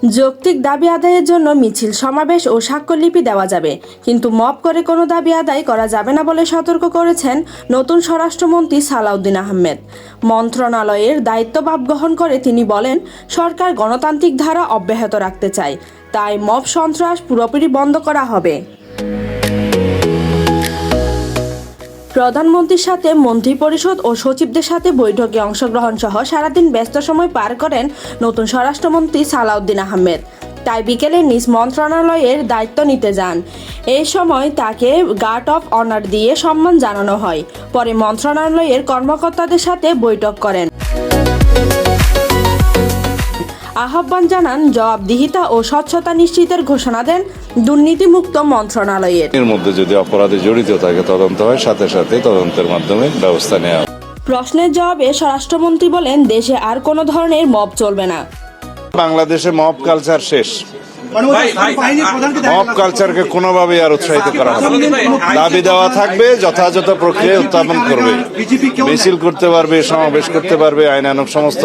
যৌক্তিক দাবি আদায়ের জন্য মিছিল, সমাবেশ ও স্বাক্ষরলিপি দেওয়া যাবে, কিন্তু মব করে কোনো দাবি আদায় করা যাবে না বলে সতর্ক করেছেন নতুন স্বরাষ্ট্রমন্ত্রী সালাউদ্দিন আহমেদ। মন্ত্রণালয়ের দায়িত্বভার গ্রহণ করে তিনি বলেন, সরকার গণতান্ত্রিক ধারা অব্যাহত রাখতে চায়, তাই মব সন্ত্রাস পুরোপুরি বন্ধ করা হবে। প্রধানমন্ত্রীর সাথে মন্ত্রিপরিষদ ও সচিবদের সাথে বৈঠকে অংশগ্রহণ সহ সারাদিন ব্যস্ত সময় পার করেন নতুন স্বরাষ্ট্রমন্ত্রী সালাউদ্দিন আহমেদ। তাই বিকেলে নিজ মন্ত্রণালয়ের দায়িত্ব নিতে যান। এই সময় তাকে গার্ড অফ অনার দিয়ে সম্মান জানানো হয়। পরে মন্ত্রণালয়ের কর্মকর্তাদের সাথে বৈঠক করেন। আহ্বান জানান জবাবদিহিতা ও স্বচ্ছতা নিশ্চিতের ঘোষণা দেন দুর্নীতিমুক্ত মন্ত্রণালয়ের। এর মধ্যে যদি অপরাধে জড়িত থাকে তদন্ত হয়, সাথে সাথে তদন্তের মাধ্যমে ব্যবস্থা নেওয়া। প্রশ্নের জবাবে স্বরাষ্ট্রমন্ত্রী বলেন, দেশে আর কোনো ধরনের মব চলবে না। বাংলাদেশে মব কালচার শেষ। মব কালচারকে কোনোভাবেই আর উৎসাহিত করা হবে না। দাবি দেওয়া থাকবে, যথাযথ প্রক্রিয়ায় উত্থাপন করবে, মিছিল করতে পারবে, সমাবেশ করতে পারবে, আইনানুগ সমস্ত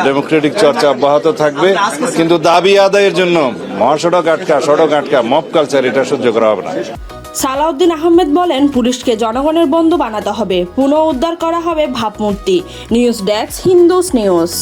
ডেমোক্রেটিক চর্চা অব্যাহত থাকবে, কিন্তু দাবি আদায়ের জন্য মহাসড়ক আটকা, সড়ক আটকা, মব কালচার এটা সহ্য করা হবে না। সালাউদ্দিন আহমেদ বলেন, পুলিশকে জনগণের বন্ধু বানাতে হবে, পুনঃ উদ্ধার করা হবে ভাবমূর্তি। News desk, Hindus news.